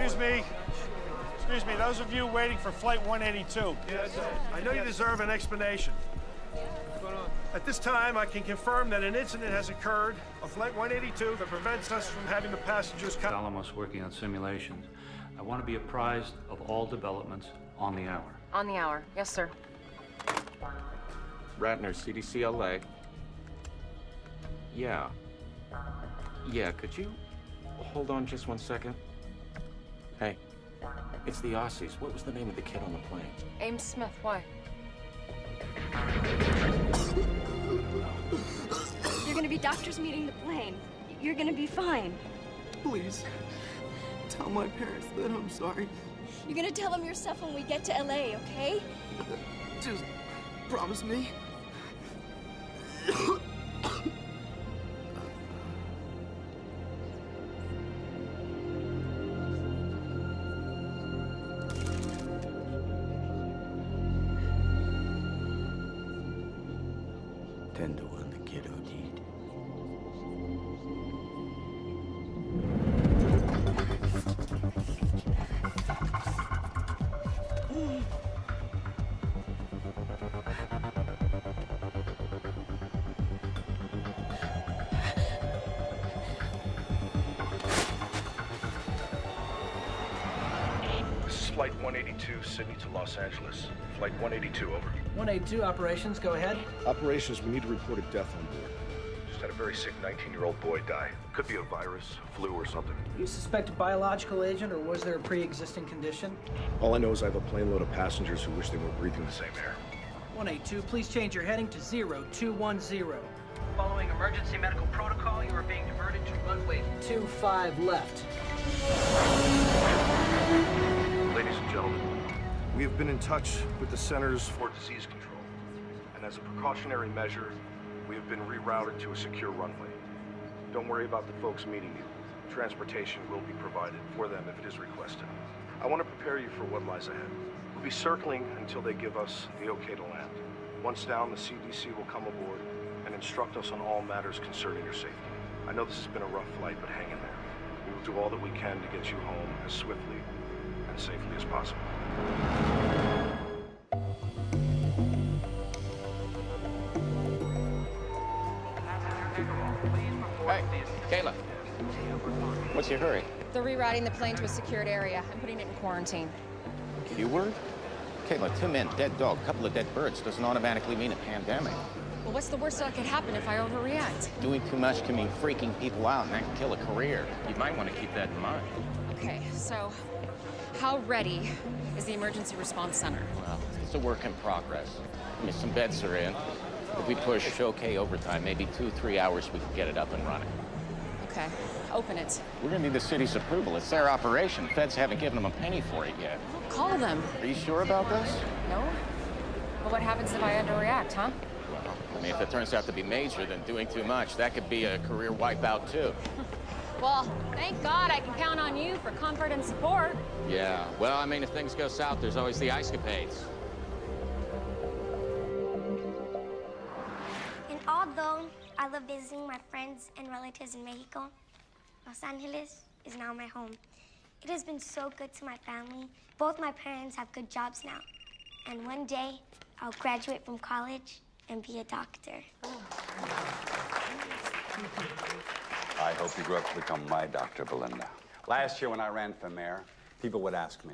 Excuse me, those of you waiting for Flight 182. Yes, I know you deserve an explanation. What's going on? At this time, I can confirm that an incident has occurred on Flight 182 that prevents us from having the passengers come. Alamos working on simulations. I want to be apprised of all developments on the hour. On the hour. Yes, sir. Ratner, CDC LA. Yeah. Yeah, could you hold on just 1 second? Hey, it's the Aussies. What was the name of the kid on the plane? Ames Smith, why? You're gonna be doctors meeting the plane. You're gonna be fine. Please, tell my parents that I'm sorry. You're gonna tell them yourself when we get to LA, okay? Just promise me. Tender when the kid OD'd. This is Flight 182, Sydney to Los Angeles. Flight 182, over. 182 operations, go ahead. Operations, we need to report a death on board. Just had a very sick 19-year-old boy die. Could be a virus, flu, or something. You suspect a biological agent, or was there a pre-existing condition? All I know is I have a plane load of passengers who wish they were breathing the same air. 182, please change your heading to 0210. Following emergency medical protocol, you are being diverted to runway 25 left. Ladies and gentlemen, we have been in touch with the Centers for Disease Control, and as a precautionary measure, we have been rerouted to a secure runway. Don't worry about the folks meeting you. Transportation will be provided for them if it is requested. I want to prepare you for what lies ahead. We'll be circling until they give us the okay to land. Once down, the CDC will come aboard and instruct us on all matters concerning your safety. I know this has been a rough flight, but hang in there. We will do all that we can to get you home as swiftly and safely as possible. Hey, Kayla. What's your hurry? They're rerouting the plane to a secured area. I'm putting it in quarantine. Q-word? Kayla, 2 men, dead dog, couple of dead birds doesn't automatically mean a pandemic. Well, what's the worst that could happen if I overreact? Doing too much can mean freaking people out, and that can kill a career. You might want to keep that in mind. Okay, so how ready is the emergency response center? Well, it's a work in progress. I mean, some beds are in. If we push okay overtime, maybe 2-3 hours, we can get it up and running. Okay, open it. We're gonna need the city's approval. It's their operation. Feds haven't given them a penny for it yet. Call them. Are you sure about this? No? But what happens if I underreact, huh? Well, I mean, if it turns out to be major, then doing too much, that could be a career wipeout, too. Well, thank God I can count on you for comfort and support. Yeah, well, I mean, if things go south, there's always the ice-capades. And although I love visiting my friends and relatives in Mexico, Los Angeles is now my home. It has been so good to my family. Both my parents have good jobs now. And one day, I'll graduate from college and be a doctor. I hope you grow up to become my Dr. Belinda. Last year when I ran for mayor, people would ask me,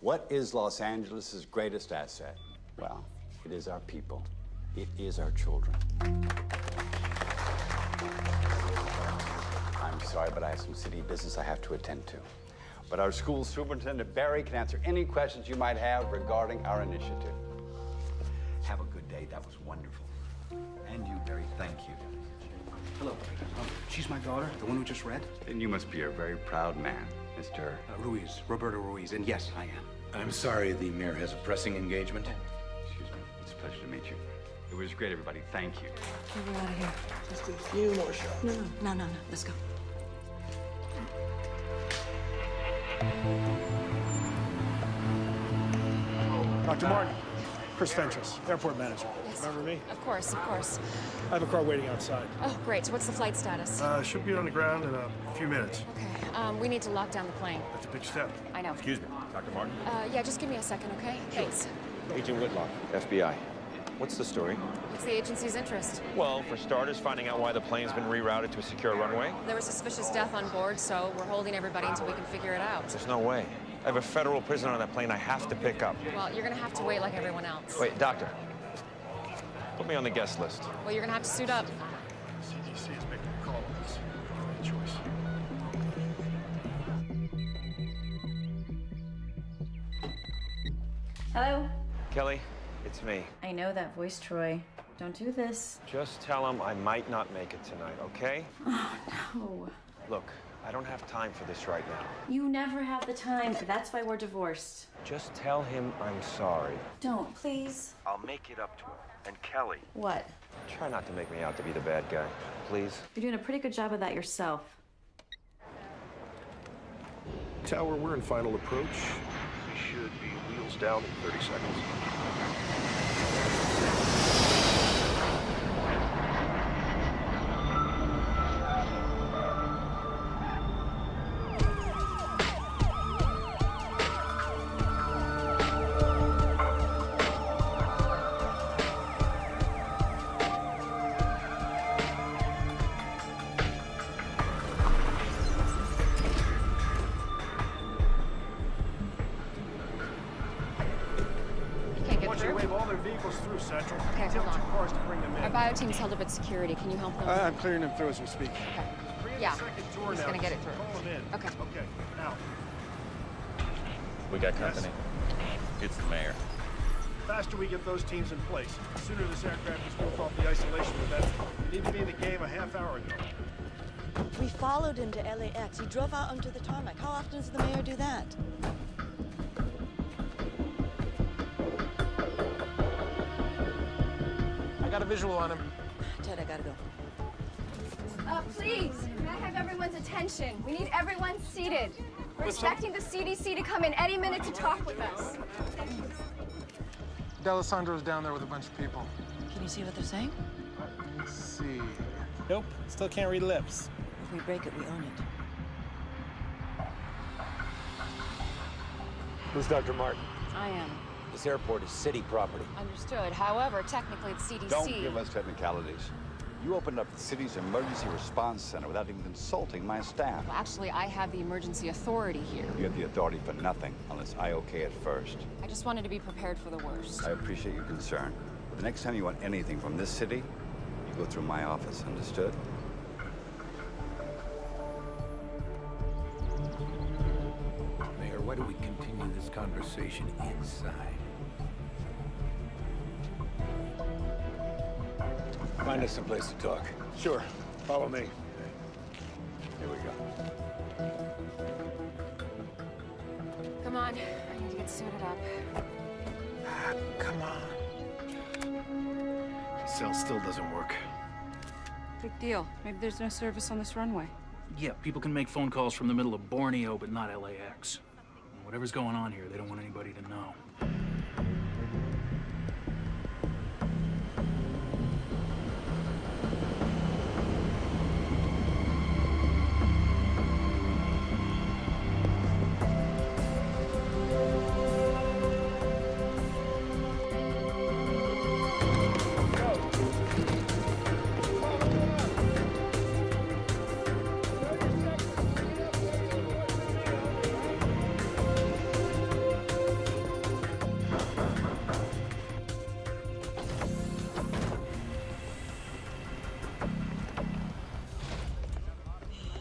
what is Los Angeles' greatest asset? Well, it is our people. It is our children. I'm sorry, but I have some city business I have to attend to. But our school superintendent, Barry, can answer any questions you might have regarding our initiative. Have a good day. That was wonderful. And you, Barry, thank you. Hello. She's my daughter, the one who just read. Then you must be a very proud man, Mr. Ruiz, Roberto Ruiz, and yes, I am. I'm sorry, the mayor has a pressing engagement. Excuse me. It's a pleasure to meet you. It was great, everybody. Thank you. Get me out of here. Just a few more shots. No. Let's go. Dr. Martin. Chris Fentress, airport manager. Yes. Remember me? Of course, of course. I have a car waiting outside. Oh, great. So what's the flight status? Should be on the ground in a few minutes. Okay. We need to lock down the plane. That's a big step. I know. Excuse me, Dr. Martin? Yeah, just give me a second, okay? Thanks. Agent Whitlock, FBI. What's the story? What's the agency's interest? Well, for starters, finding out why the plane's been rerouted to a secure runway. There was suspicious death on board, so we're holding everybody until we can figure it out. There's no way. I have a federal prisoner on that plane I have to pick up. Well, you're gonna have to wait like everyone else. Wait, doctor. Put me on the guest list. Well, you're gonna have to suit up. CDC is making a call on this. No choice. Hello? Kelly, it's me. I know that voice, Troy. Don't do this. Just tell him I might not make it tonight, okay? Oh, no. Look, I don't have time for this right now. You never have the time. That's why we're divorced. Just tell him I'm sorry. Don't, please. I'll make it up to him. And Kelly. What? Try not to make me out to be the bad guy, please. You're doing a pretty good job of that yourself. Tower, we're in final approach. We should be wheels down in 30 seconds. Through Central. Okay, Tell hold on. 2 cars to bring them in. Our bio team's held up at security. Can you help them? I'm clearing them through as we speak. Okay. Yeah. He's gonna get it through. Call them in. Okay. Okay. Now. We got company. It's the mayor. The faster we get those teams in place, the sooner this aircraft is moved off the isolation event. We need to be in the game a half hour ago. We followed him to LAX. He drove out onto the tarmac. How often does the mayor do that? I got a visual on him. Ted, I gotta go. Please, may I have everyone's attention? We need everyone seated. We're expecting the CDC to come in any minute to talk with us. D'Alessandro's down there with a bunch of people. Can you see what they're saying? Let's see. Nope, still can't read lips. If we break it, we own it. Who's Dr. Martin? I am. This airport is city property. Understood. However, technically it's CDC. Don't give us technicalities. You opened up the city's emergency response center without even consulting my staff. Well, actually, I have the emergency authority here. You have the authority for nothing unless I okay it first. I just wanted to be prepared for the worst. I appreciate your concern. But the next time you want anything from this city, you go through my office, understood? Mayor, why don't we continue this conversation inside? Find us someplace to talk. Sure. Follow me. Here we go. Come on. I need to get suited up. Come on. Cell still doesn't work. Big deal. Maybe there's no service on this runway. Yeah, people can make phone calls from the middle of Borneo, but not LAX. And whatever's going on here, they don't want anybody to know.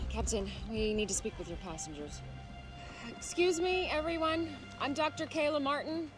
Captain, we need to speak with your passengers. Excuse me, everyone. I'm Dr. Kayla Martin.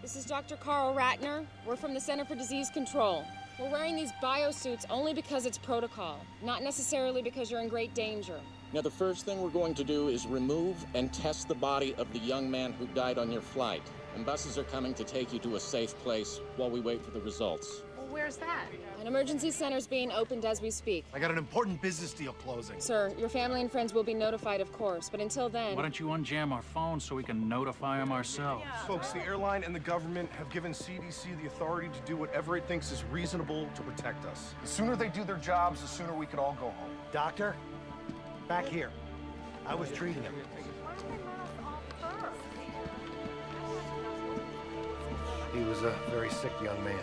This is Dr. Carl Ratner. We're from the Center for Disease Control. We're wearing these biosuits only because it's protocol, not necessarily because you're in great danger. Now, the first thing we're going to do is remove and test the body of the young man who died on your flight. And buses are coming to take you to a safe place while we wait for the results. Where's that? An emergency center's being opened as we speak. I got an important business deal closing. Sir, your family and friends will be notified, of course, but until then... Why don't you unjam our phones so we can notify them ourselves? Folks, the airline and the government have given CDC the authority to do whatever it thinks is reasonable to protect us. The sooner they do their jobs, the sooner we can all go home. Doctor, back here. I was treating him. He was a very sick young man.